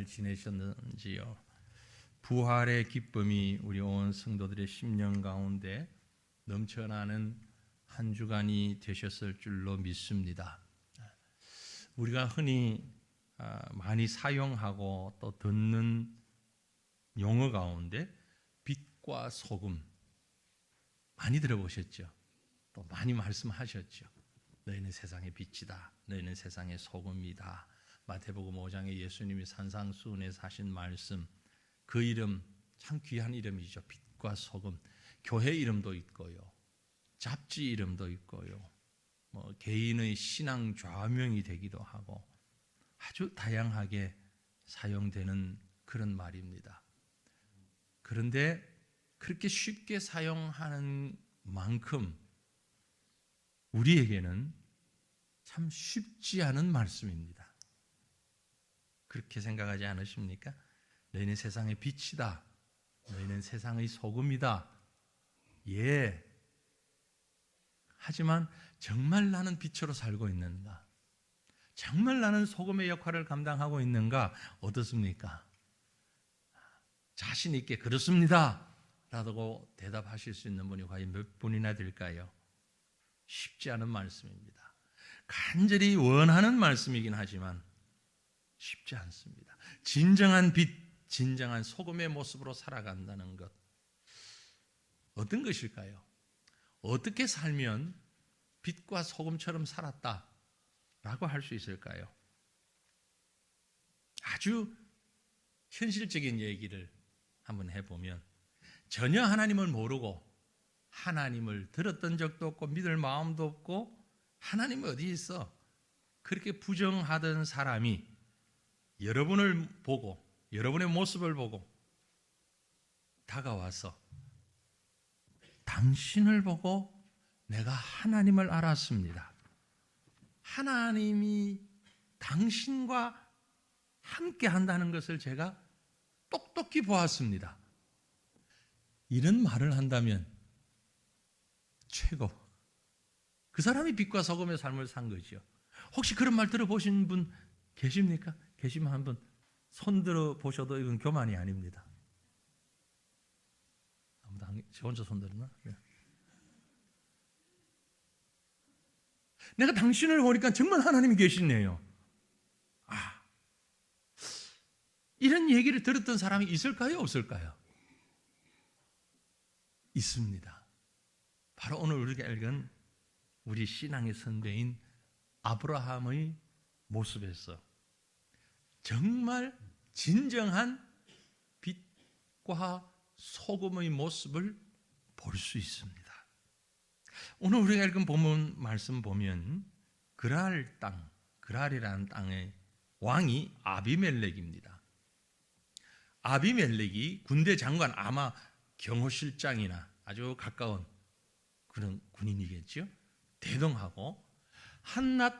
잘 지내셨는지요? 부활의 기쁨이 우리 온 성도들의 심령 가운데 넘쳐나는 한 주간이 되셨을 줄로 믿습니다. 우리가 흔히 많이 사용하고 또 듣는 용어 가운데 빛과 소금 많이 들어보셨죠? 또 많이 말씀하셨죠. 너희는 세상의 빛이다. 너희는 세상의 소금이다. 마태복음 5장에 예수님이 산상수훈에서 하신 말씀, 그 이름 참 귀한 이름이죠. 빛과 소금. 교회 이름도 있고요, 잡지 이름도 있고요, 개인의 신앙 좌명이 되기도 하고 아주 다양하게 사용되는 그런 말입니다. 그런데 그렇게 쉽게 사용하는 만큼 우리에게는 참 쉽지 않은 말씀입니다. 그렇게 생각하지 않으십니까? 너희는 세상의 빛이다. 너희는 세상의 소금이다. 예. 하지만 정말 나는 빛으로 살고 있는가? 정말 나는 소금의 역할을 감당하고 있는가? 어떻습니까? 자신 있게 그렇습니다 라고 대답하실 수 있는 분이 과연 몇 분이나 될까요? 쉽지 않은 말씀입니다. 간절히 원하는 말씀이긴 하지만 쉽지 않습니다. 진정한 빛, 진정한 소금의 모습으로 살아간다는 것, 어떤 것일까요? 어떻게 살면 빛과 소금처럼 살았다라고 할 수 있을까요? 아주 현실적인 얘기를 한번 해보면, 전혀 하나님을 모르고 하나님을 들었던 적도 없고 믿을 마음도 없고 하나님이 어디 있어? 그렇게 부정하던 사람이 여러분을 보고, 여러분의 모습을 보고 다가와서 당신을 보고 내가 하나님을 알았습니다. 하나님이 당신과 함께 한다는 것을 제가 똑똑히 보았습니다. 이런 말을 한다면 최고. 그 사람이 빛과 소금의 삶을 산 거죠. 혹시 그런 말 들어보신 분 계십니까? 계시면 한번 손 들어 보셔도 이건 교만이 아닙니다. 저 혼자 손 들었나? 네. 내가 당신을 보니까 정말 하나님이 계시네요. 이런 얘기를 들었던 사람이 있을까요? 없을까요? 있습니다. 바로 오늘 우리가 읽은 우리 신앙의 선배인 아브라함의 모습에서 정말 진정한 빛과 소금의 모습을 볼 수 있습니다. 오늘 우리가 읽은 본문 말씀 보면 그랄 땅, 그랄이라는 땅의 왕이 아비멜렉입니다. 아비멜렉이 군대 장관, 아마 경호실장이나 아주 가까운 그런 군인이겠죠. 대동하고 한낱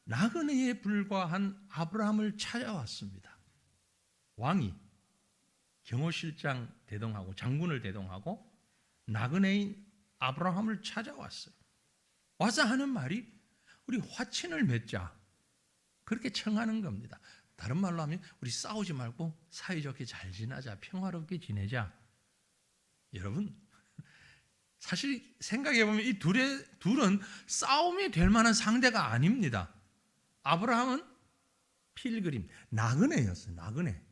나그네에 불과한 아브라함을 찾아왔습니다. 왕이 경호실장 대동하고 장군을 대동하고 나그네인 아브라함을 찾아왔어요. 와서 하는 말이 우리 화친을 맺자, 그렇게 청하는 겁니다. 다른 말로 하면 우리 싸우지 말고 사이좋게 잘 지내자, 평화롭게 지내자. 여러분, 사실 생각해 보면 이 둘은 싸움이 될 만한 상대가 아닙니다. 아브라함은 필그림, 나그네였어요. 나그네,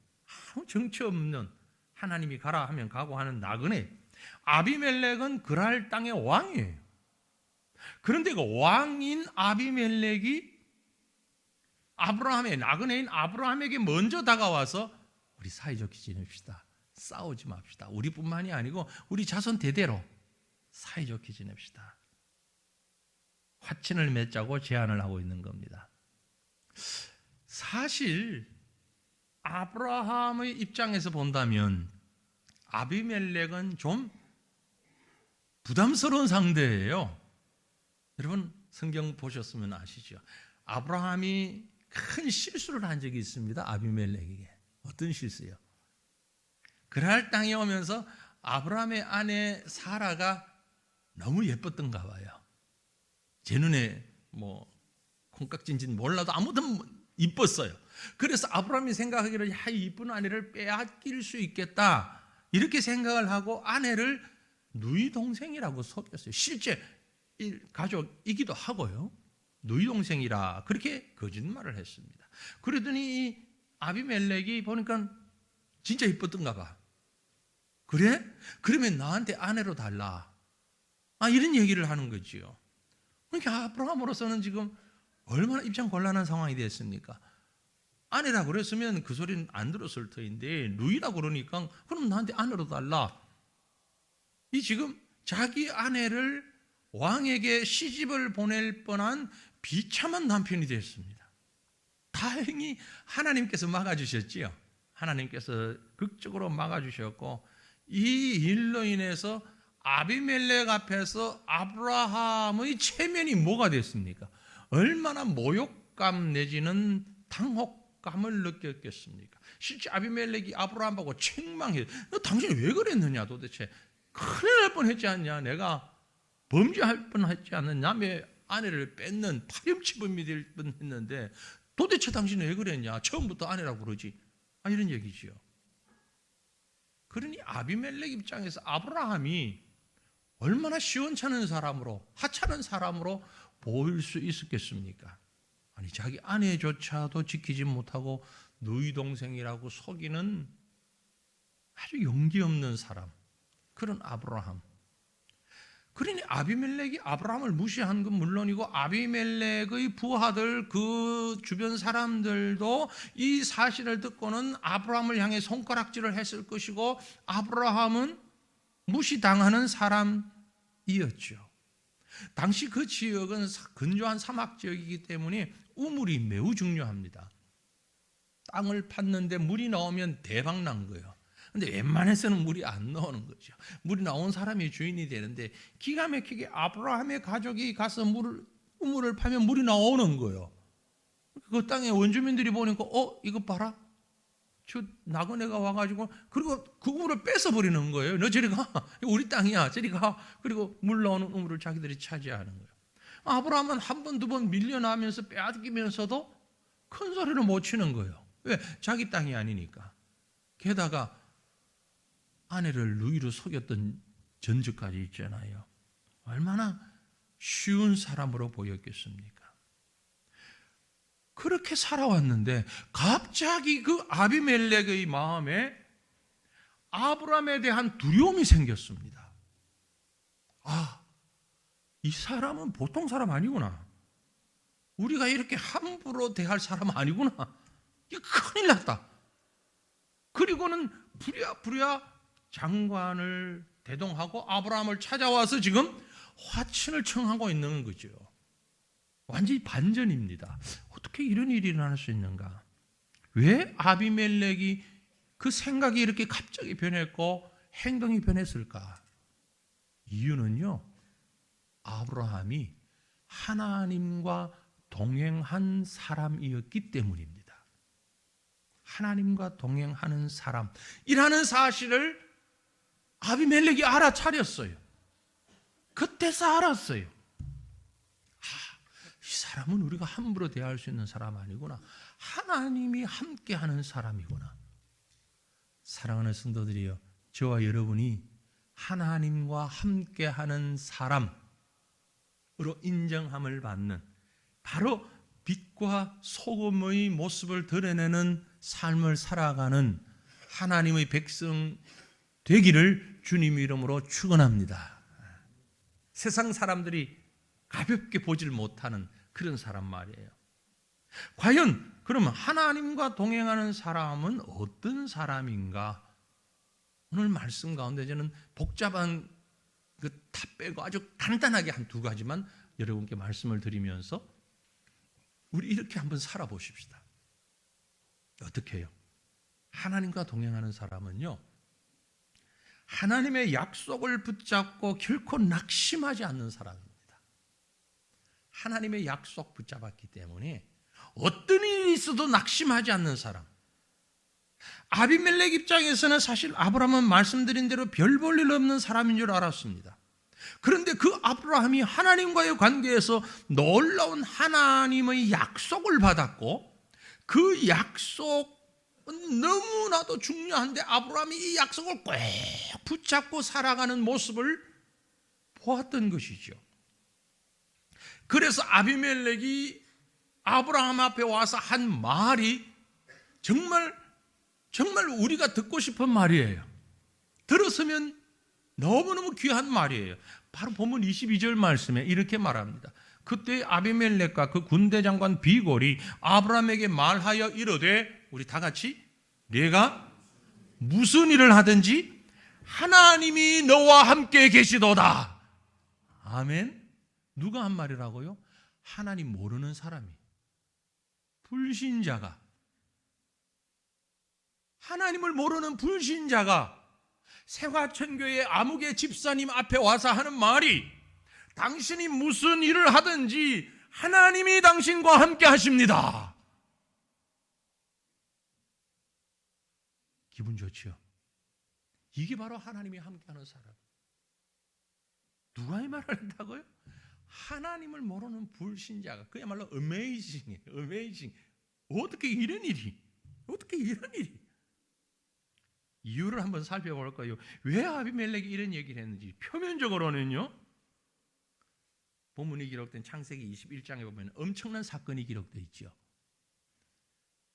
아무 정치 없는, 하나님이 가라 하면 가고 하는 나그네. 아비멜렉은 그랄 땅의 왕이에요. 그런데 그 왕인 아비멜렉이 아브라함의, 나그네인 아브라함에게 먼저 다가와서 우리 사이좋게 지냅시다, 싸우지 맙시다, 우리뿐만이 아니고 우리 자손 대대로 사이좋게 지냅시다, 화친을 맺자고 제안을 하고 있는 겁니다. 사실 아브라함의 입장에서 본다면 아비멜렉은 좀 부담스러운 상대예요. 여러분 성경 보셨으면 아시죠? 아브라함이 큰 실수를 한 적이 있습니다. 아비멜렉에게. 어떤 실수요? 그랄 땅에 오면서 아브라함의 아내 사라가 너무 예뻤던가 봐요. 제 눈에 콩깍지인지는 몰라도 아무튼 이뻤어요. 그래서 아브라함이 생각하기를 야, 이쁜 아내를 빼앗길 수 있겠다 이렇게 생각을 하고 아내를 누이 동생이라고 속였어요. 실제 가족이기도 하고요. 누이 동생이라 그렇게 거짓말을 했습니다. 그러더니 이 아비멜렉이 보니까 진짜 이뻤던가 봐. 그래? 그러면 나한테 아내로 달라. 이런 얘기를 하는 거지요. 그러니까 아브라함으로서는 지금 얼마나 입장 곤란한 상황이 됐습니까? 아내라고 그랬으면 그 소리는 안 들었을 터인데 누이라고 그러니까 그럼 나한테 아내로 달라. 이 지금 자기 아내를 왕에게 시집을 보낼 뻔한 비참한 남편이 됐습니다. 다행히 하나님께서 막아주셨지요. 하나님께서 극적으로 막아주셨고 이 일로 인해서 아비멜렉 앞에서 아브라함의 체면이 뭐가 됐습니까? 얼마나 모욕감 내지는 당혹감을 느꼈겠습니까? 실제 아비멜렉이 아브라함하고 책망해. 너 당신이 왜 그랬느냐 도대체. 큰일 날 뻔했지 않냐. 내가 범죄할 뻔했지 않느냐. 남의 아내를 뺏는 파렴치범이 될 뻔했는데 도대체 당신은 왜 그랬냐. 처음부터 아내라고 그러지. 이런 얘기지요. 그러니 아비멜렉 입장에서 아브라함이 얼마나 시원찮은 사람으로 하찮은 사람으로 보일 수 있었겠습니까? 아니 자기 아내조차도 지키지 못하고 누이 동생이라고 속이는 아주 용기 없는 사람, 그런 아브라함. 그러니 아비멜렉이 아브라함을 무시한 건 물론이고 아비멜렉의 부하들 그 주변 사람들도 이 사실을 듣고는 아브라함을 향해 손가락질을 했을 것이고 아브라함은 무시당하는 사람이었죠. 당시 그 지역은 건조한 사막 지역이기 때문에 우물이 매우 중요합니다. 땅을 팠는데 물이 나오면 대박 난 거예요. 근데 웬만해서는 물이 안 나오는 거죠. 물이 나온 사람이 주인이 되는데 기가 막히게 아브라함의 가족이 가서 우물을 파면 물이 나오는 거예요. 그 땅에 원주민들이 보니까 이거 봐라. 저 나그네가 와가지고 그리고 그 우물을 뺏어버리는 거예요. 너 저리 가. 우리 땅이야. 저리 가. 그리고 물 나오는 우물을 자기들이 차지하는 거예요. 아브라함은 한 번, 두 번 밀려나면서 빼앗기면서도 큰 소리를 못 치는 거예요. 왜? 자기 땅이 아니니까. 게다가 아내를 누이로 속였던 전적까지 있잖아요. 얼마나 쉬운 사람으로 보였겠습니까? 그렇게 살아왔는데 갑자기 그 아비멜렉의 마음에 아브라함에 대한 두려움이 생겼습니다. 이 사람은 보통 사람 아니구나. 우리가 이렇게 함부로 대할 사람 아니구나. 이거 큰일 났다. 그리고는 부랴부랴 장관을 대동하고 아브라함을 찾아와서 지금 화친을 청하고 있는 거죠. 완전히 반전입니다. 어떻게 이런 일이 일어날 수 있는가? 왜 아비멜렉이 그 생각이 이렇게 갑자기 변했고 행동이 변했을까? 이유는요, 아브라함이 하나님과 동행한 사람이었기 때문입니다. 하나님과 동행하는 사람이라는 사실을 아비멜렉이 알아차렸어요. 그때서 알았어요. 이 사람은 우리가 함부로 대할 수 있는 사람 아니구나. 하나님이 함께하는 사람이구나. 사랑하는 성도들이여, 저와 여러분이 하나님과 함께하는 사람으로 인정함을 받는 바로 빛과 소금의 모습을 드러내는 삶을 살아가는 하나님의 백성 되기를 주님 이름으로 축원합니다. 세상 사람들이 가볍게 보질 못하는 그런 사람 말이에요. 과연 그러면 하나님과 동행하는 사람은 어떤 사람인가? 오늘 말씀 가운데 저는 복잡한 다 빼고 아주 간단하게 한 두 가지만 여러분께 말씀을 드리면서 우리 이렇게 한번 살아보십시다. 어떻게 해요? 하나님과 동행하는 사람은요, 하나님의 약속을 붙잡고 결코 낙심하지 않는 사람입니다. 하나님의 약속 붙잡았기 때문에 어떤 일이 있어도 낙심하지 않는 사람. 아비멜렉 입장에서는 사실 아브라함은 말씀드린 대로 별 볼 일 없는 사람인 줄 알았습니다. 그런데 그 아브라함이 하나님과의 관계에서 놀라운 하나님의 약속을 받았고 그 약속은 너무나도 중요한데 아브라함이 이 약속을 꼭 붙잡고 살아가는 모습을 보았던 것이죠. 그래서 아비멜렉이 아브라함 앞에 와서 한 말이 정말 우리가 듣고 싶은 말이에요. 들었으면 너무너무 귀한 말이에요. 바로 본문 22절 말씀에 이렇게 말합니다. 그때 아비멜렉과 그 군대 장관 비골이 아브라함에게 말하여 이르되, 우리 다 같이, 네가 무슨 일을 하든지 하나님이 너와 함께 계시도다. 아멘. 누가 한 말이라고요? 하나님 모르는 사람이, 불신자가, 하나님을 모르는 불신자가 세화천교의 아무개 집사님 앞에 와서 하는 말이, 당신이 무슨 일을 하든지 하나님이 당신과 함께 하십니다. 기분 좋지요? 이게 바로 하나님이 함께하는 사람. 누가 이 말을 한다고요? 하나님을 모르는 불신자가. 그야말로 어메이징이에요. 어메이징. 어떻게 이런 일이? 이유를 한번 살펴볼까요? 왜 아비멜렉이 이런 얘기를 했는지. 표면적으로는요, 본문이 기록된 창세기 21장에 보면 엄청난 사건이 기록되어 있죠.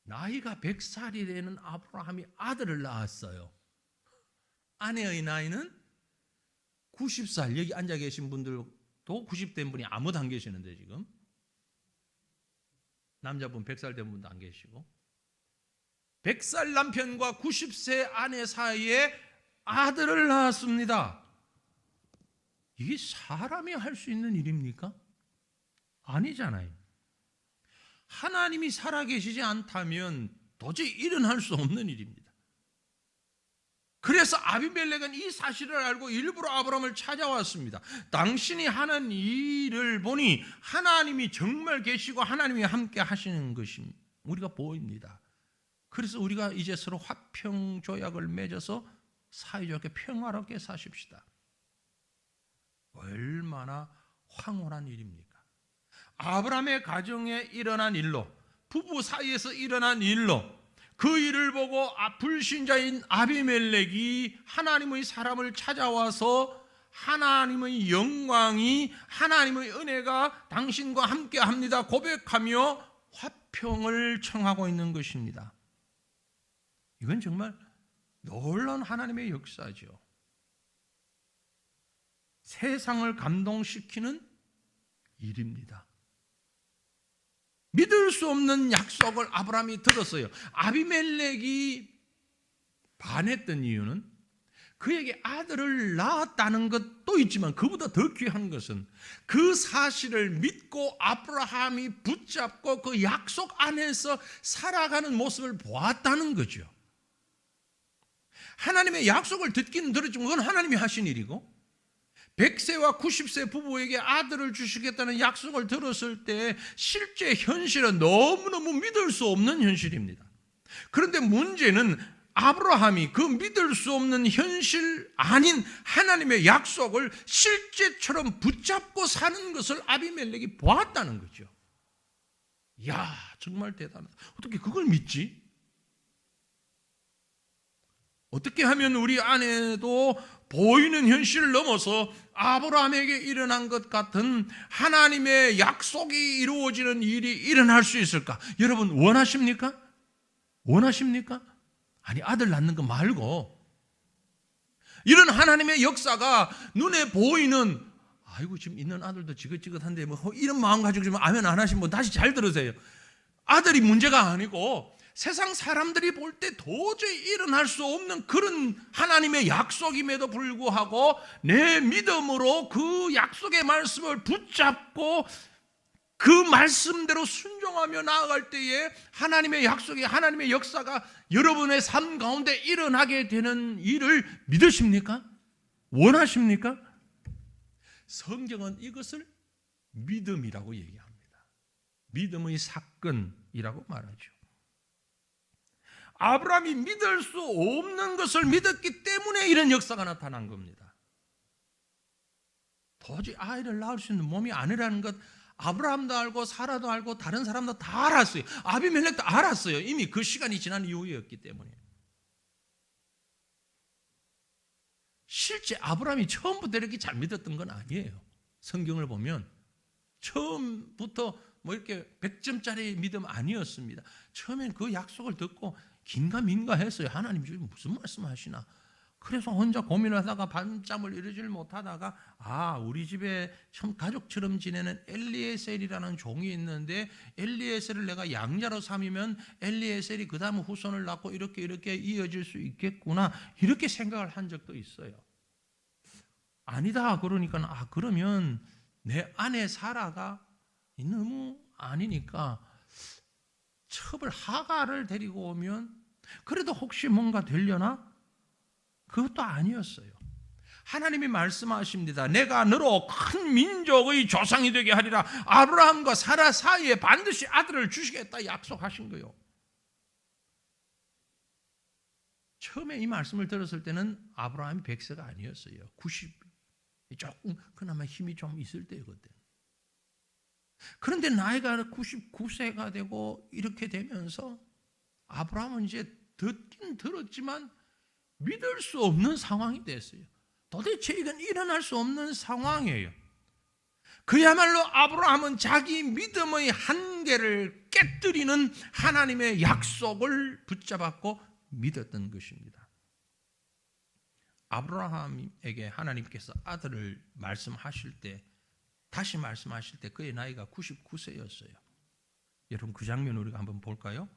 나이가 100살이 되는 아브라함이 아들을 낳았어요. 아내의 나이는 90살. 여기 앉아 계신 분들도 90된 분이 아무도 안 계시는데, 지금 남자분 100살 된 분도 안 계시고, 100살 남편과 90세 아내 사이에 아들을 낳았습니다. 이게 사람이 할 수 있는 일입니까? 아니잖아요. 하나님이 살아계시지 않다면 도저히 일어날 수 없는 일입니다. 그래서 아비멜렉은 이 사실을 알고 일부러 아브라함을 찾아왔습니다. 당신이 하는 일을 보니 하나님이 정말 계시고 하나님이 함께 하시는 것이 우리가 보입니다. 그래서 우리가 이제 서로 화평 조약을 맺어서 사이좋게 평화롭게 사십시다. 얼마나 황홀한 일입니까? 아브라함의 가정에 일어난 일로, 부부 사이에서 일어난 일로, 그 일을 보고 불신자인 아비멜렉이 하나님의 사람을 찾아와서 하나님의 영광이, 하나님의 은혜가 당신과 함께합니다 고백하며 화평을 청하고 있는 것입니다. 이건 정말 놀라운 하나님의 역사죠. 세상을 감동시키는 일입니다. 믿을 수 없는 약속을 아브라함이 들었어요. 아비멜렉이 반했던 이유는 그에게 아들을 낳았다는 것도 있지만, 그보다 더 귀한 것은 그 사실을 믿고 아브라함이 붙잡고 그 약속 안에서 살아가는 모습을 보았다는 거죠. 하나님의 약속을 듣기는 들었지만 그건 하나님이 하신 일이고, 100세와 90세 부부에게 아들을 주시겠다는 약속을 들었을 때 실제 현실은 너무너무 믿을 수 없는 현실입니다. 그런데 문제는 아브라함이 그 믿을 수 없는 현실 아닌 하나님의 약속을 실제처럼 붙잡고 사는 것을 아비멜렉이 보았다는 거죠. 이야, 정말 대단하다. 어떻게 그걸 믿지? 어떻게 하면 우리 안에도 보이는 현실을 넘어서 아브라함에게 일어난 것 같은 하나님의 약속이 이루어지는 일이 일어날 수 있을까? 여러분 원하십니까? 원하십니까? 아니, 아들 낳는 거 말고 이런 하나님의 역사가 눈에 보이는, 아이고 지금 있는 아들도 지긋지긋한데 뭐 이런 마음 가지고 지금 아멘 안 하신 분 다시 잘 들으세요. 아들이 문제가 아니고 세상 사람들이 볼 때 도저히 일어날 수 없는 그런 하나님의 약속임에도 불구하고 내 믿음으로 그 약속의 말씀을 붙잡고 그 말씀대로 순종하며 나아갈 때에 하나님의 약속이, 하나님의 역사가 여러분의 삶 가운데 일어나게 되는 일을 믿으십니까? 원하십니까? 성경은 이것을 믿음이라고 얘기합니다. 믿음의 사건이라고 말하죠. 아브라함이 믿을 수 없는 것을 믿었기 때문에 이런 역사가 나타난 겁니다. 도저히 아이를 낳을 수 있는 몸이 아니라는 것 아브라함도 알고 사라도 알고 다른 사람도 다 알았어요. 아비멜렉도 알았어요. 이미 그 시간이 지난 이후였기 때문에. 실제 아브라함이 처음부터 이렇게 잘 믿었던 건 아니에요. 성경을 보면 처음부터 뭐 이렇게 100점짜리 믿음 아니었습니다. 처음엔 그 약속을 듣고 긴가민가 했어요. 하나님 지금 무슨 말씀하시나. 그래서 혼자 고민하다가 밤잠을 이루질 못하다가 우리 집에 참 가족처럼 지내는 엘리에셀이라는 종이 있는데 엘리에셀을 내가 양자로 삼으면 엘리에셀이 그 다음 후손을 낳고 이렇게 이어질 수 있겠구나, 이렇게 생각을 한 적도 있어요. 아니다 그러니까 그러면 내 아내 사라가 너무 아니니까 첩을 하가를 데리고 오면 그래도 혹시 뭔가 되려나? 그것도 아니었어요. 하나님이 말씀하십니다. 내가 너로 큰 민족의 조상이 되게 하리라. 아브라함과 사라 사이에 반드시 아들을 주시겠다 약속하신 거예요. 처음에 이 말씀을 들었을 때는 아브라함이 100세가 아니었어요. 90, 조금 그나마 힘이 좀 있을 때예요. 그때. 그런데 나이가 99세가 되고 이렇게 되면서 아브라함은 이제 듣긴 들었지만 믿을 수 없는 상황이 됐어요. 도대체 이건 일어날 수 없는 상황이에요. 그야말로 아브라함은 자기 믿음의 한계를 깨뜨리는 하나님의 약속을 붙잡았고 믿었던 것입니다. 아브라함에게 하나님께서 아들을 다시 말씀하실 때 그의 나이가 99세였어요. 여러분 그 장면 우리가 한번 볼까요?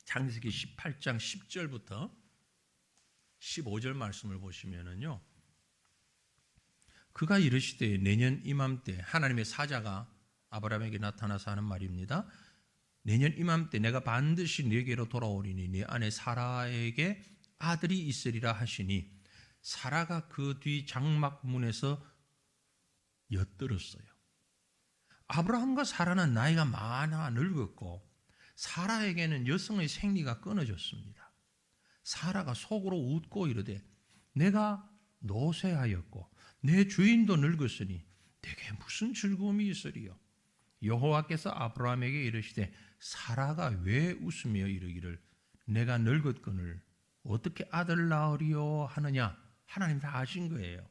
창세기 18장 10절부터 15절 말씀을 보시면은요. 그가 이르시되 내년 이맘때, 하나님의 사자가 아브라함에게 나타나서 하는 말입니다. 내년 이맘때 내가 반드시 네게로 돌아오리니 네 아내 사라에게 아들이 있으리라 하시니 사라가 그 뒤 장막문에서 엿들었어요. 아브라함과 사라는 나이가 많아 늙었고 사라에게는 여성의 생리가 끊어졌습니다. 사라가 속으로 웃고 이르되 내가 노쇠하였고 내 주인도 늙었으니 내게 무슨 즐거움이 있으리요. 여호와께서 아브라함에게 이르시되 사라가 왜 웃으며 이르기를 내가 늙었거늘 어떻게 아들을 낳으리요 하느냐. 하나님 다 아신 거예요.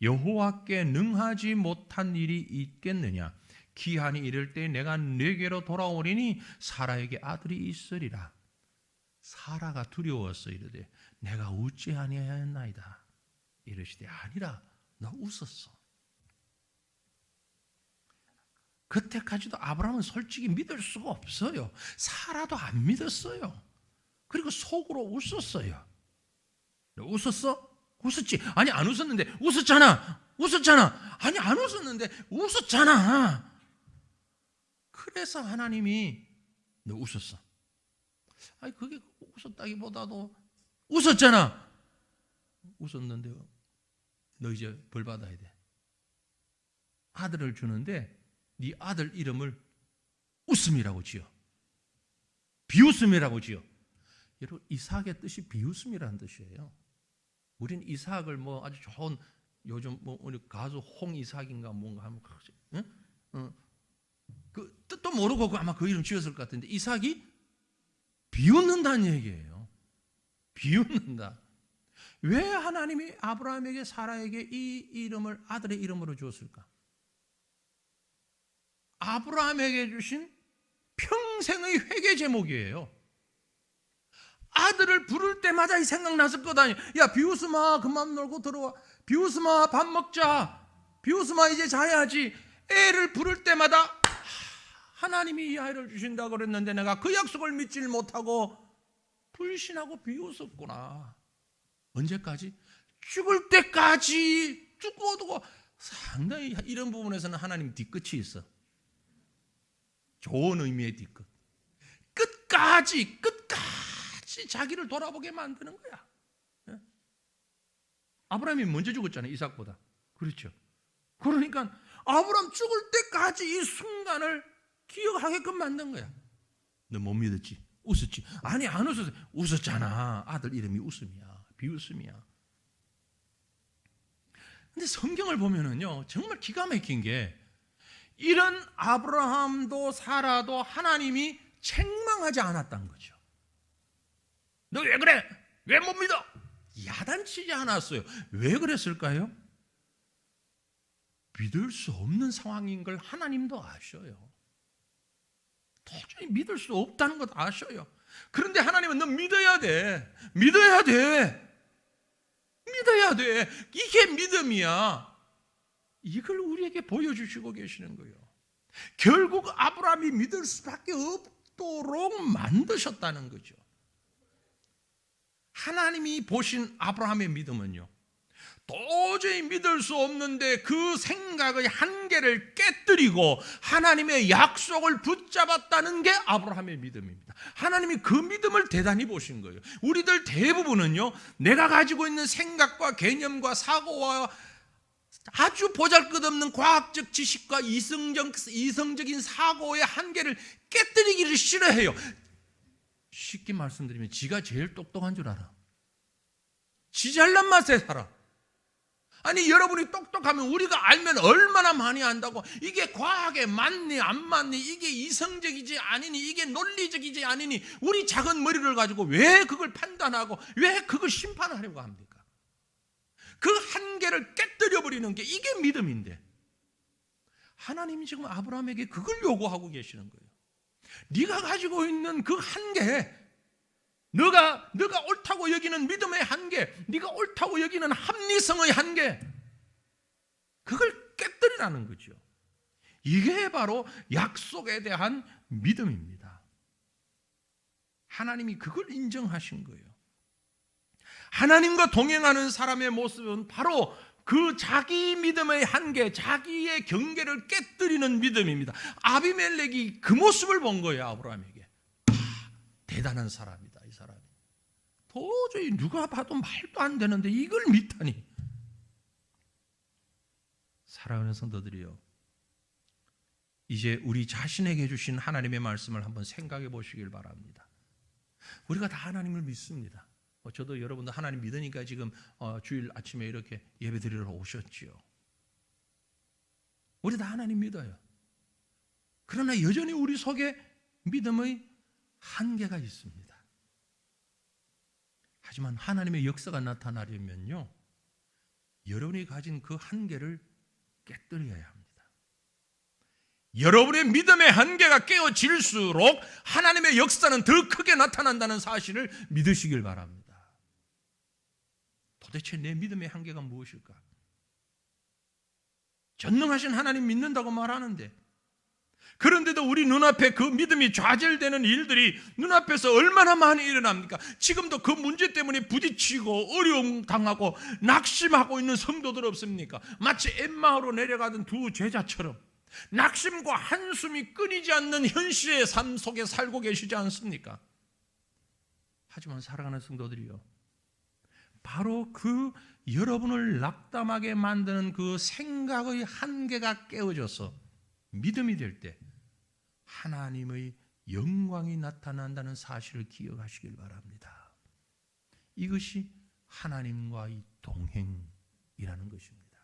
여호와께 능하지 못한 일이 있겠느냐. 기한이 이를 때 내가 네게로 돌아오리니 사라에게 아들이 있으리라. 사라가 두려워서 이르되 내가 웃지 아니하였나이다. 이르시되 아니라 너 웃었어. 그때까지도 아브라함은 솔직히 믿을 수가 없어요. 사라도 안 믿었어요. 그리고 속으로 웃었어요. 너 웃었어? 웃었지? 아니 안 웃었는데 웃었잖아. 아니 안 웃었는데 웃었잖아. 그래서 하나님이 너 웃었어. 아니 그게 웃었다기보다도 웃었잖아. 웃었는데 너 이제 벌 받아야 돼. 아들을 주는데 네 아들 이름을 웃음이라고 지어. 비웃음이라고 지어. 여러분 이삭의 뜻이 비웃음이라는 뜻이에요. 우린 이삭을 뭐 아주 좋은 요즘 뭐 우리 가수 홍이삭인가 뭔가 하면 응? 그 뜻도 모르고 아마 그 이름 지었을 것 같은데 이삭이 비웃는다는 얘기예요. 비웃는다. 왜 하나님이 아브라함에게 사라에게 이 이름을 아들의 이름으로 주었을까? 아브라함에게 주신 평생의 회개 제목이에요. 아들을 부를 때마다 이 생각 났을 것 아니에요. 야 비웃음아 그만 놀고 들어와. 비웃음아 밥 먹자. 비웃음아 이제 자야지. 애를 부를 때마다 하나님이 이 아이를 주신다고 그랬는데 내가 그 약속을 믿질 못하고 불신하고 비웃었구나. 언제까지? 죽을 때까지 죽어도. 상당히 이런 부분에서는 하나님 뒤끝이 있어. 좋은 의미의 뒤끝. 끝까지 자기를 돌아보게 만드는 거야. 아브라함이 먼저 죽었잖아요. 이삭보다. 그렇죠. 그러니까 아브라함 죽을 때까지 이 순간을 기억하게끔 만든 거야. 너 못 믿었지? 웃었지? 아니 안 웃었어. 웃었잖아. 아들 이름이 웃음이야. 비웃음이야. 근데 성경을 보면은요, 정말 기가 막힌 게, 이런 아브라함도 사라도 하나님이 책망하지 않았다는 거죠. 너 왜 그래? 왜 못 믿어? 야단치지 않았어요. 왜 그랬을까요? 믿을 수 없는 상황인 걸 하나님도 아셔요. 도저히 믿을 수 없다는 것 아셔요. 그런데 하나님은 너 믿어야 돼. 믿어야 돼. 믿어야 돼. 이게 믿음이야. 이걸 우리에게 보여주시고 계시는 거예요. 결국 아브라함이 믿을 수밖에 없도록 만드셨다는 거죠. 하나님이 보신 아브라함의 믿음은요, 도저히 믿을 수 없는데 그 생각의 한계를 깨뜨리고 하나님의 약속을 붙잡았다는 게 아브라함의 믿음입니다. 하나님이 그 믿음을 대단히 보신 거예요. 우리들 대부분은요, 내가 가지고 있는 생각과 개념과 사고와 아주 보잘것없는 과학적 지식과 이성적인 사고의 한계를 깨뜨리기를 싫어해요. 쉽게 말씀드리면 지가 제일 똑똑한 줄 알아. 지 잘난 맛에 살아. 아니, 여러분이 똑똑하면 우리가 알면 얼마나 많이 안다고, 이게 과학에 맞니 안 맞니, 이게 이성적이지 아니니, 이게 논리적이지 아니니, 우리 작은 머리를 가지고 왜 그걸 판단하고 왜 그걸 심판하려고 합니까? 그 한계를 깨뜨려버리는 게 이게 믿음인데, 하나님이 지금 아브라함에게 그걸 요구하고 계시는 거예요. 네가 가지고 있는 그 한계, 너가 옳다고 여기는 믿음의 한계, 네가 옳다고 여기는 합리성의 한계, 그걸 깨뜨리라는 거죠. 이게 바로 약속에 대한 믿음입니다. 하나님이 그걸 인정하신 거예요. 하나님과 동행하는 사람의 모습은 바로 그 자기 믿음의 한계, 자기의 경계를 깨뜨리는 믿음입니다. 아비멜렉이 그 모습을 본 거예요. 아브라함에게. 대단한 사람이다, 이 사람이. 도저히 누가 봐도 말도 안 되는데 이걸 믿다니. 사랑하는 성도들이요, 이제 우리 자신에게 주신 하나님의 말씀을 한번 생각해 보시길 바랍니다. 우리가 다 하나님을 믿습니다. 저도 여러분도 하나님 믿으니까 지금 주일 아침에 이렇게 예배 드리러 오셨지요. 우리 다 하나님 믿어요. 그러나 여전히 우리 속에 믿음의 한계가 있습니다. 하지만 하나님의 역사가 나타나려면요, 여러분이 가진 그 한계를 깨뜨려야 합니다. 여러분의 믿음의 한계가 깨어질수록 하나님의 역사는 더 크게 나타난다는 사실을 믿으시길 바랍니다. 도대체 내 믿음의 한계가 무엇일까? 전능하신 하나님 믿는다고 말하는데, 그런데도 우리 눈앞에 그 믿음이 좌절되는 일들이 눈앞에서 얼마나 많이 일어납니까? 지금도 그 문제 때문에 부딪히고 어려움 당하고 낙심하고 있는 성도들 없습니까? 마치 엠마오로 내려가던 두 제자처럼 낙심과 한숨이 끊이지 않는 현실의 삶 속에 살고 계시지 않습니까? 하지만 사랑하는 성도들이요, 바로 그 여러분을 낙담하게 만드는 그 생각의 한계가 깨어져서 믿음이 될 때 하나님의 영광이 나타난다는 사실을 기억하시길 바랍니다. 이것이 하나님과의 동행이라는 것입니다.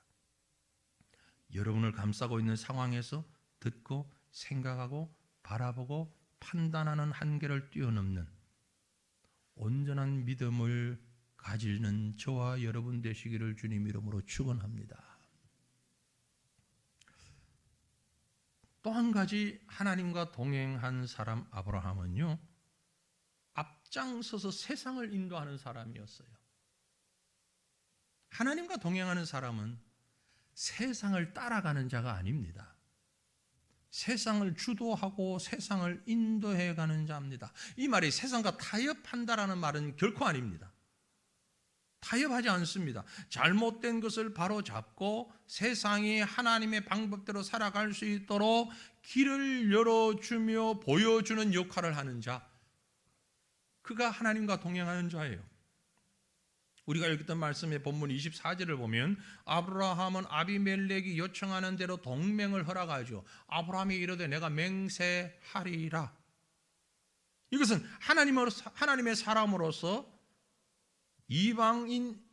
여러분을 감싸고 있는 상황에서 듣고 생각하고 바라보고 판단하는 한계를 뛰어넘는 온전한 믿음을 가지는 저와 여러분 되시기를 주님 이름으로 축원합니다. 또 한 가지 하나님과 동행한 사람 아브라함은요, 앞장서서 세상을 인도하는 사람이었어요. 하나님과 동행하는 사람은 세상을 따라가는 자가 아닙니다. 세상을 주도하고 세상을 인도해가는 자입니다. 이 말이 세상과 타협한다라는 말은 결코 아닙니다. 타협하지 않습니다. 잘못된 것을 바로잡고 세상이 하나님의 방법대로 살아갈 수 있도록 길을 열어주며 보여주는 역할을 하는 자, 그가 하나님과 동행하는 자예요. 우리가 읽었던 말씀의 본문 24절을 보면 아브라함은 아비멜렉이 요청하는 대로 동맹을 허락하죠. 아브라함이 이르되 내가 맹세하리라. 이것은 하나님의 사람으로서 이방인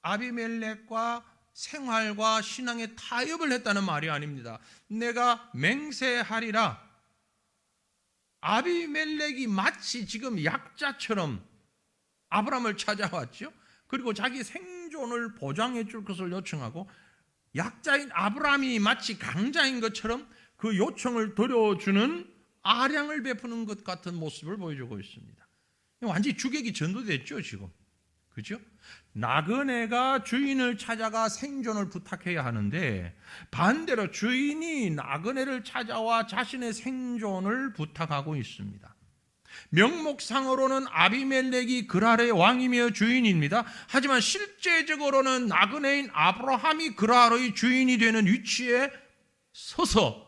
아비멜렉과 생활과 신앙의 타협을 했다는 말이 아닙니다. 내가 맹세하리라. 아비멜렉이 마치 지금 약자처럼 아브라함을 찾아왔죠. 그리고 자기 생존을 보장해 줄 것을 요청하고, 약자인 아브라함이 마치 강자인 것처럼 그 요청을 들어주는 아량을 베푸는 것 같은 모습을 보여주고 있습니다. 완전히 주객이 전도됐죠 지금. 그죠? 나그네가 주인을 찾아가 생존을 부탁해야 하는데, 반대로 주인이 나그네를 찾아와 자신의 생존을 부탁하고 있습니다. 명목상으로는 아비멜렉이 그랄의 왕이며 주인입니다. 하지만 실제적으로는 나그네인 아브라함이 그랄의 주인이 되는 위치에 서서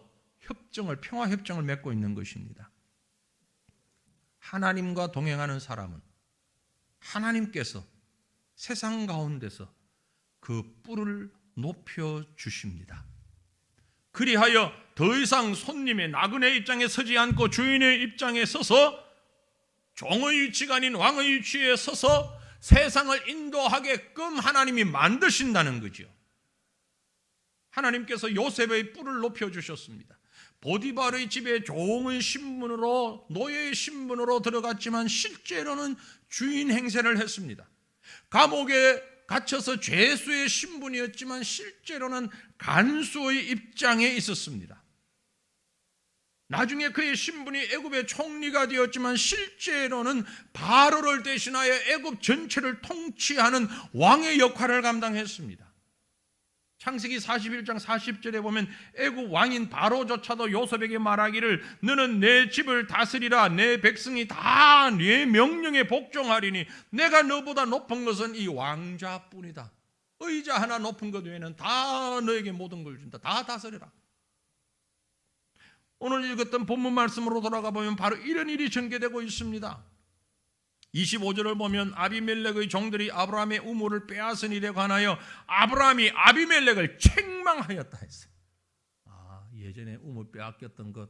평화협정을 맺고 있는 것입니다. 하나님과 동행하는 사람은 하나님께서 세상 가운데서 그 뿔을 높여주십니다. 그리하여 더 이상 손님의 나그네 입장에 서지 않고 주인의 입장에 서서, 종의 위치가 아닌 왕의 위치에 서서 세상을 인도하게끔 하나님이 만드신다는 거죠. 하나님께서 요셉의 뿔을 높여주셨습니다. 보디발의 집에 종의 신분으로, 노예의 신분으로 들어갔지만 실제로는 주인 행세를 했습니다. 감옥에 갇혀서 죄수의 신분이었지만 실제로는 간수의 입장에 있었습니다. 나중에 그의 신분이 애굽의 총리가 되었지만 실제로는 바로를 대신하여 애굽 전체를 통치하는 왕의 역할을 감당했습니다. 창세기 41장 40절에 보면 애굽 왕인 바로조차도 요셉에게 말하기를 너는 내 집을 다스리라, 내 백성이 다 네 명령에 복종하리니 내가 너보다 높은 것은 이 왕자뿐이다. 의자 하나 높은 것 외에는 다 너에게 모든 걸 준다. 다 다스려라. 오늘 읽었던 본문 말씀으로 돌아가 보면 바로 이런 일이 전개되고 있습니다. 25절을 보면 아비멜렉의 종들이 아브라함의 우물을 빼앗은 일에 관하여 아브라함이 아비멜렉을 책망하였다 했어요. 예전에 우물 빼앗겼던 것,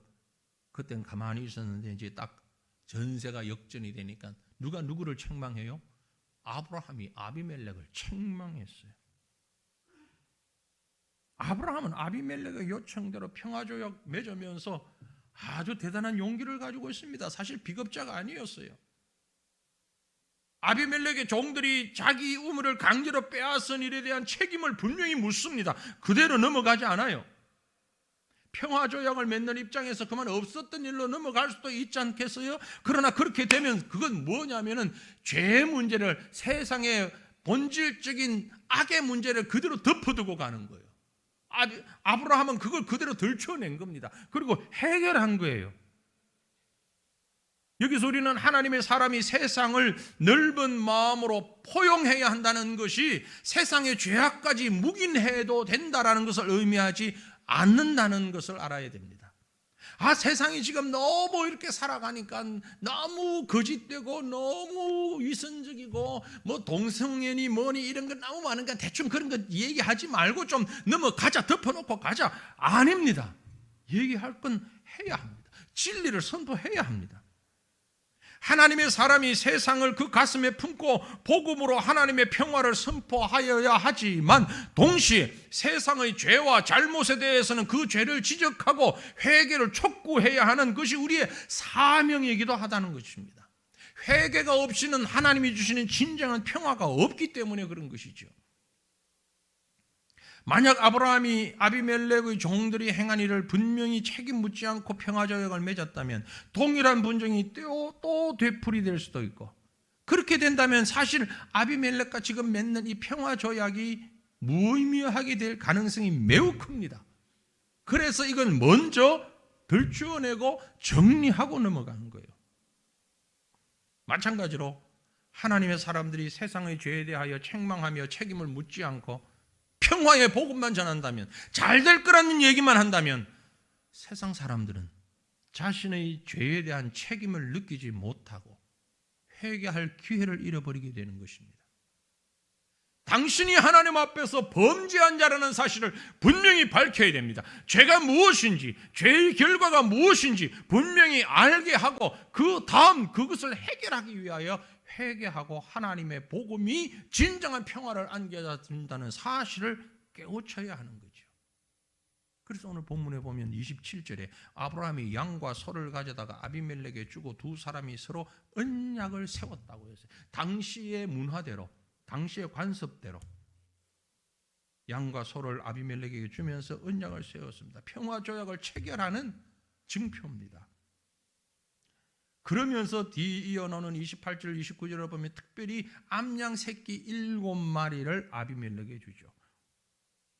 그때는 가만히 있었는데 이제 딱 전세가 역전이 되니까 누가 누구를 책망해요? 아브라함이 아비멜렉을 책망했어요. 아브라함은 아비멜렉의 요청대로 평화조약 맺으면서 아주 대단한 용기를 가지고 있습니다. 사실 비겁자가 아니었어요. 아비멜렉의 종들이 자기 우물을 강제로 빼앗은 일에 대한 책임을 분명히 묻습니다. 그대로 넘어가지 않아요. 평화조약을 맺는 입장에서 그만 없었던 일로 넘어갈 수도 있지 않겠어요? 그러나 그렇게 되면 그건 뭐냐면은 죄의 문제를, 세상의 본질적인 악의 문제를 그대로 덮어두고 가는 거예요. 아브라함은 그걸 그대로 들춰낸 겁니다. 그리고 해결한 거예요. 여기서 우리는 하나님의 사람이 세상을 넓은 마음으로 포용해야 한다는 것이 세상의 죄악까지 묵인해도 된다라는 것을 의미하지 않는다는 것을 알아야 됩니다. 세상이 지금 너무 이렇게 살아가니까 너무 거짓되고 너무 위선적이고 뭐 동성애니 뭐니 이런 거 너무 많으니까 대충 그런 거 얘기하지 말고 좀 넘어가자, 덮어놓고 가자. 아닙니다. 얘기할 건 해야 합니다. 진리를 선포해야 합니다. 하나님의 사람이 세상을 그 가슴에 품고 복음으로 하나님의 평화를 선포하여야 하지만 동시에 세상의 죄와 잘못에 대해서는 그 죄를 지적하고 회개를 촉구해야 하는 것이 우리의 사명이기도 하다는 것입니다. 회개가 없이는 하나님이 주시는 진정한 평화가 없기 때문에 그런 것이죠. 만약 아브라함이 아비멜렉의 종들이 행한 일을 분명히 책임 묻지 않고 평화조약을 맺었다면 동일한 분쟁이 또 되풀이될 수도 있고, 그렇게 된다면 사실 아비멜렉과 지금 맺는 이 평화조약이 무의미하게 될 가능성이 매우 큽니다. 그래서 이건 먼저 들추어내고 정리하고 넘어가는 거예요. 마찬가지로 하나님의 사람들이 세상의 죄에 대하여 책망하며 책임을 묻지 않고 평화의 복음만 전한다면, 잘 될 거라는 얘기만 한다면 세상 사람들은 자신의 죄에 대한 책임을 느끼지 못하고 회개할 기회를 잃어버리게 되는 것입니다. 당신이 하나님 앞에서 범죄한 자라는 사실을 분명히 밝혀야 됩니다. 죄가 무엇인지, 죄의 결과가 무엇인지 분명히 알게 하고 그 다음 그것을 해결하기 위하여 회개하고 하나님의 복음이 진정한 평화를 안겨다 준다는 사실을 깨우쳐야 하는 거죠. 그래서 오늘 본문에 보면 27절에 아브라함이 양과 소를 가져다가 아비멜렉에게 주고 두 사람이 서로 언약을 세웠다고 했어요. 당시의 문화대로, 당시의 관습대로 양과 소를 아비멜렉에게 주면서 언약을 세웠습니다. 평화조약을 체결하는 증표입니다. 그러면서 뒤이어 나오는 28절, 29절을 보면 특별히 암양 새끼 7마리를 아비멜렉에게 주죠.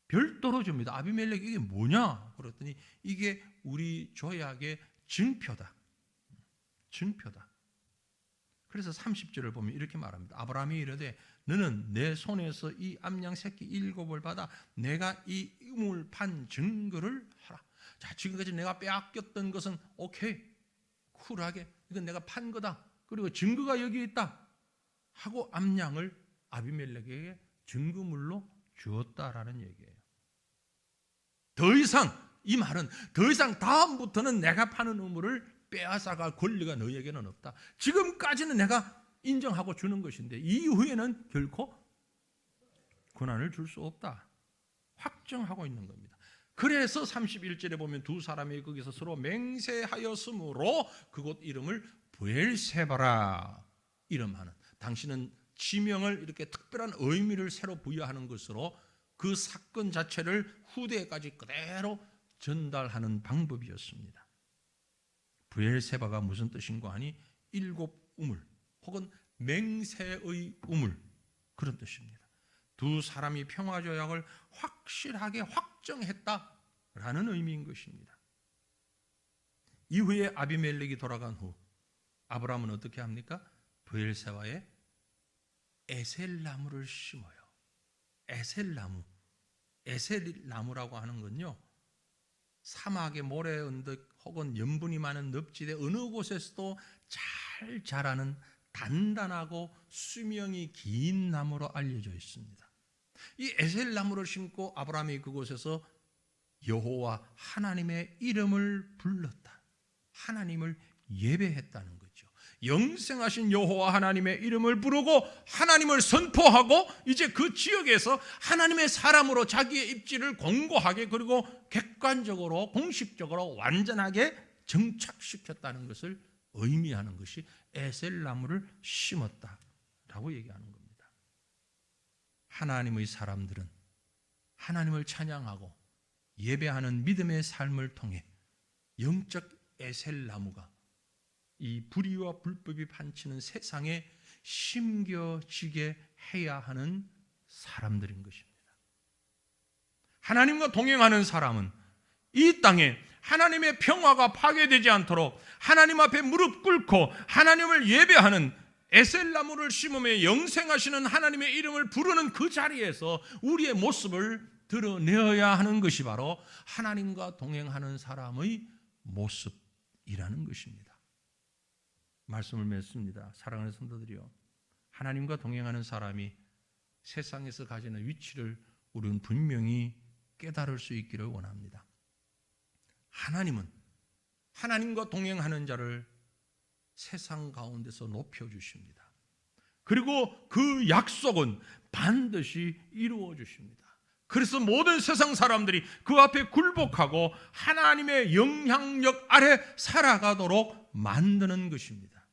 별도로 줍니다. 아비멜렉 이게 뭐냐? 그랬더니 이게 우리 조약의 증표다. 증표다. 그래서 30절을 보면 이렇게 말합니다. 아브라함이 이르되 너는 내 손에서 이 암양 새끼 7을 받아 내가 이 우물 판 증거를 하라. 자, 지금까지 내가 빼앗겼던 것은 오케이, 쿨하게 이건 내가 판 거다. 그리고 증거가 여기 있다 하고 암양을 아비멜렉에게 증거물로 주었다라는 얘기예요. 더 이상 이 말은 더 이상 다음부터는 내가 파는 우물을 빼앗아갈 권리가 너에게는 없다. 지금까지는 내가 인정하고 주는 것인데 이후에는 결코 권한을 줄 수 없다. 확정하고 있는 겁니다. 그래서 31절에 보면 두 사람이 거기서 서로 맹세하였으므로 그곳 이름을 브엘세바라 이름하는, 당신은 지명을 이렇게 특별한 의미를 새로 부여하는 것으로 그 사건 자체를 후대까지 그대로 전달하는 방법이었습니다. 브엘세바가 무슨 뜻인가 하니 7 우물 혹은 맹세의 우물, 그런 뜻입니다. 두 사람이 평화조약을 확실하게 확정했다라는 의미인 것입니다. 이후에 아비멜렉이 돌아간 후 아브라함은 어떻게 합니까? 브엘세바에 에셀나무를 심어요. 에셀나무, 에셀나무라고 하는 건요, 사막의 모래 언덕 혹은 염분이 많은 늪지대 어느 곳에서도 잘 자라는 단단하고 수명이 긴 나무로 알려져 있습니다. 이 에셀나무를 심고 아브라함이 그곳에서 여호와 하나님의 이름을 불렀다. 하나님을 예배했다는 거죠. 영생하신 여호와 하나님의 이름을 부르고 하나님을 선포하고 이제 그 지역에서 하나님의 사람으로 자기의 입지를 공고하게 그리고 객관적으로 공식적으로 완전하게 정착시켰다는 것을 의미하는 것이 에셀나무를 심었다라고 얘기하는 겁니다. 하나님의 사람들은 하나님을 찬양하고 예배하는 믿음의 삶을 통해 영적 에셀나무가 이 불의와 불법이 판치는 세상에 심겨지게 해야 하는 사람들인 것입니다. 하나님과 동행하는 사람은 이 땅에 하나님의 평화가 파괴되지 않도록 하나님 앞에 무릎 꿇고 하나님을 예배하는 에셀나무를 심으며 영생하시는 하나님의 이름을 부르는 그 자리에서 우리의 모습을 드러내어야 하는 것이 바로 하나님과 동행하는 사람의 모습이라는 것입니다. 말씀을 맺습니다. 사랑하는 성도들이요, 하나님과 동행하는 사람이 세상에서 가지는 위치를 우리는 분명히 깨달을 수 있기를 원합니다. 하나님은 하나님과 동행하는 자를 세상 가운데서 높여주십니다. 그리고 그 약속은 반드시 이루어 주십니다. 그래서 모든 세상 사람들이 그 앞에 굴복하고 하나님의 영향력 아래 살아가도록 만드는 것입니다.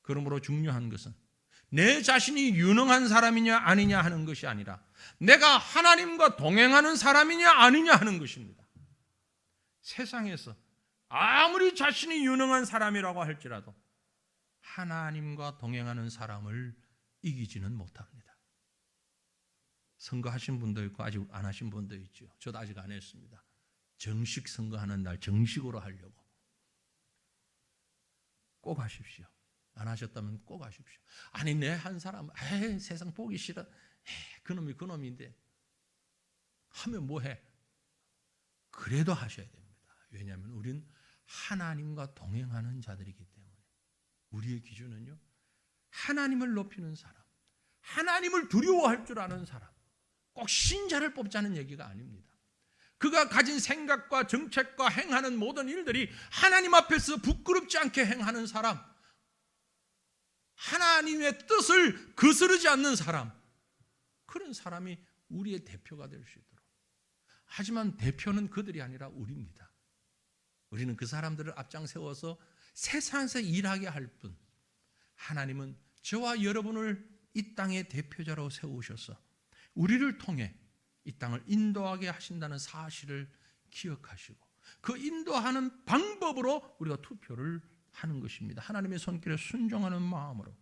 그러므로 중요한 것은 내 자신이 유능한 사람이냐 아니냐 하는 것이 아니라 내가 하나님과 동행하는 사람이냐 아니냐 하는 것입니다. 세상에서 아무리 자신이 유능한 사람이라고 할지라도 하나님과 동행하는 사람을 이기지는 못합니다. 선거하신 분도 있고 아직 안 하신 분도 있죠. 저도 아직 안 했습니다. 정식 선거하는 날 정식으로 하려고. 꼭 하십시오. 안 하셨다면 꼭 하십시오. 아니 내 한 사람 세상 보기 싫어. 그놈이 그놈인데 하면 뭐해? 그래도 하셔야 됩니다. 왜냐하면 우리는 하나님과 동행하는 자들이기 때문에 우리의 기준은요, 하나님을 높이는 사람, 하나님을 두려워할 줄 아는 사람, 꼭 신자를 뽑자는 얘기가 아닙니다. 그가 가진 생각과 정책과 행하는 모든 일들이 하나님 앞에서 부끄럽지 않게 행하는 사람, 하나님의 뜻을 거스르지 않는 사람, 그런 사람이 우리의 대표가 될 수 있도록 하지만 대표는 그들이 아니라 우리입니다. 우리는 그 사람들을 앞장 세워서 세상에서 일하게 할 뿐, 하나님은 저와 여러분을 이 땅의 대표자로 세우셔서 우리를 통해 이 땅을 인도하게 하신다는 사실을 기억하시고 그 인도하는 방법으로 우리가 투표를 하는 것입니다. 하나님의 손길에 순종하는 마음으로.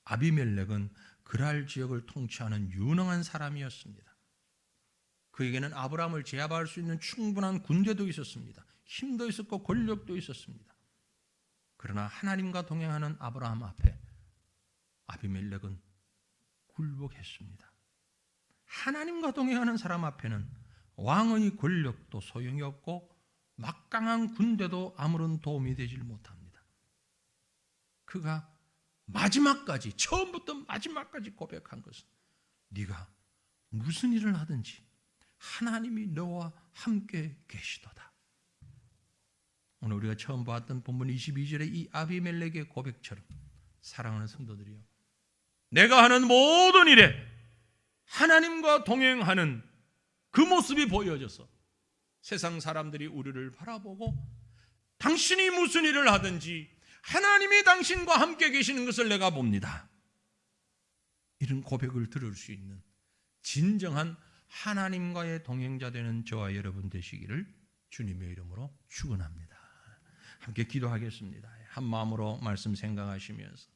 아비멜렉은 그랄 지역을 통치하는 유능한 사람이었습니다. 그에게는 아브라함을 제압할 수 있는 충분한 군대도 있었습니다. 힘도 있었고 권력도 있었습니다. 그러나 하나님과 동행하는 아브라함 앞에 아비멜렉은 굴복했습니다. 하나님과 동행하는 사람 앞에는 왕의 권력도 소용이 없고 막강한 군대도 아무런 도움이 되질 못합니다. 그가 마지막까지, 처음부터 마지막까지 고백한 것은 네가 무슨 일을 하든지 하나님이 너와 함께 계시도다. 오늘 우리가 처음 보았던 본문 22절의 이 아비멜렉의 고백처럼 사랑하는 성도들이요, 내가 하는 모든 일에 하나님과 동행하는 그 모습이 보여져서 세상 사람들이 우리를 바라보고 당신이 무슨 일을 하든지 하나님이 당신과 함께 계시는 것을 내가 봅니다. 이런 고백을 들을 수 있는 진정한 하나님과의 동행자 되는 저와 여러분 되시기를 주님의 이름으로 축원합니다. 함께 기도하겠습니다. 한 마음으로 말씀 생각하시면서